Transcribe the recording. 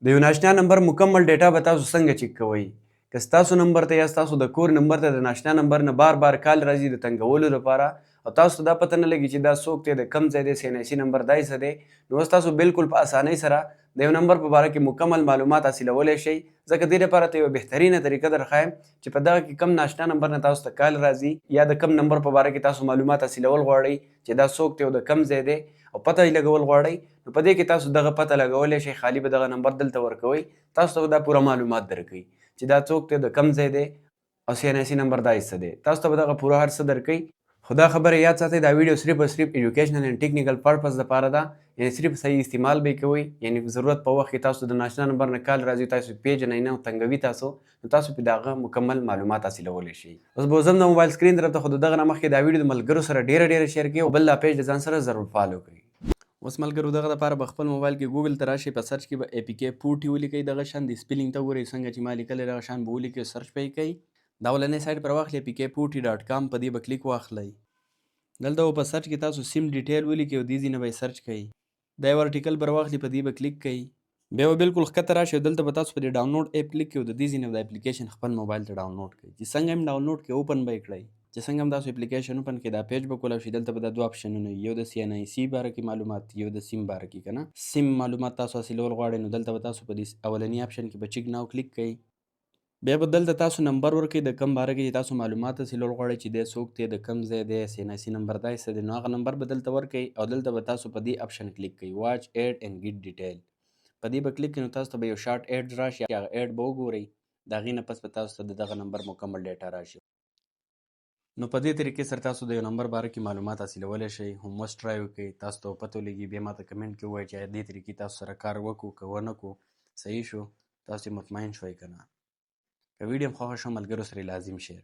د یو ناشنا نمبر مکمل ډیټا به تاسو څنګه چک کوئ؟ که ستاسو نمبر ته یا ستاسو د کور نمبر ته د ناشنا نمبر نه بار بار کال راځي د تنګولو لپاره او تاسو ته دا پته نه لګي چې دا څوک دی، د کم ځای دی، سیناسي نمبر دای څه دی، نو اوس تاسو بالکل په اسانۍ سره د یو نمبر په باره کې مکمل معلومات حاصلولی شئ. ځکه دې لپاره ته یوه بهترینه طریقه درښایم چې په دغه کې کم ناشنا نمبر نه تاسو ته کال راځي یا د کم نمبر په باره کې تاسو معلومات حاصلول غواړئ چې دا څوک دی او د کم ځای دی او پته یې لګول غواړئ، نو په دې کې تاسو دغه پته لګولی شئ. خالي به دغه نمبر دلته ورکوئ، تاسو ته دا پوره معلومات درکوي چې دا څوک دی، د کم ځای دی او سیناسي نمبر دا څه دی. تاسو ته به دغه پوره هر څه درکوي. خو دا خبره یاد ساتئ، دا ویډیو صرف او صرف ایجوکیشنل اینډ ټیکنیکل پرپز دپاره ده، یعنې صرف صحیح استعمال به یې کوئ. یعنې ضرورت په وخت کې تاسو د ناشنا نمبر نه کال راځي، تاسو پیژنئ نه او تنګوي تاسو، نو تاسو پرې د هغه مکمل معلومات حاصلولی شئ. اوس به ځم د موبایل سکرین طرف ته، خو د دغه نه مخکې دا ویډیو د ملګرو سره ډېره شیر کړئ او بل دا پیج د ځان سره ضرور فالو کړئ. اوس ملګرو دغه دپاره به خپل موبایل کې ګوګل ته راشئ، په سرچ کې به APK پوټي ولیکئ، دغه شان د سپیلینګ ته وګورئ څنګه چې ما لیکلی دغه شان به ولیکئ، سرچ به یې کوئ. دا اولنی سایټ پر واخلئ apkpooty.com، په دې به کلیک واخلئ. دلته به په سرچ کې تاسو سیم ډیټیل ولیکئ او دې ځای نه به یې سرچ کوئ. دا یو ارټیکل پر واخلئ، په دې به کلیک کوئ. بیا به بالکل ښکته راشئ او دلته به تاسو په دې ډاونلوډ ایپ کلیک کوئ او د دې ځای نه به د اپلیکیشن خپل موبایل ته ډاونلوډ کړئ. چې څنګه هم ډاونلوډ کړئ اوپن به یې کړئ. چې څنګه هم تاسو اپلیکیشن اوپن کړئ دا پیج به کولاو شي. دلته به دا دوه اپشنونه وي، یو د CNIC باره کې معلومات، یو د سیم باره کې. که نه سیم معلومات تاسو حاصلول غواړئ نو دلته به تاسو په دې اولني اپشن کې به چیک ناو کلیک کوئ. بیا به دلته تاسو نمبر ورکړئ د کم باره کې چې تاسو معلومات حاصلول غواړئ چې دی څوک دی، د کم ځای دی، سیناسي نمبر دی څه دی، نو هغه نمبر به دلته ورکړئ او دلته به تاسو په دې اپشن کلیک کوئ، واچ ایډ اینډ ګیټ ډیټیل. په دې به کلیک کړئ نو تاسو ته به یو شارټ ایډ راشي، هغه ایډ به وګورئ، د هغې نه پس به تاسو ته د دغه نمبر مکمل ډیټا راشي. نو په دې طریقې سره تاسو د یو نمبر باره کې معلومات حاصلولی شئ. هموس ټرای وکړئ، تاسو ته پته ولګي، بیا ماته کمنټ کې ووایئ چې دې طریقې تاسو سره کار وکړو که ونه کړو، صحیح شو، تاسو مطمئن شوئ که نه. که ویډیو هم خوښه شوه ملګرو سره لازم شیر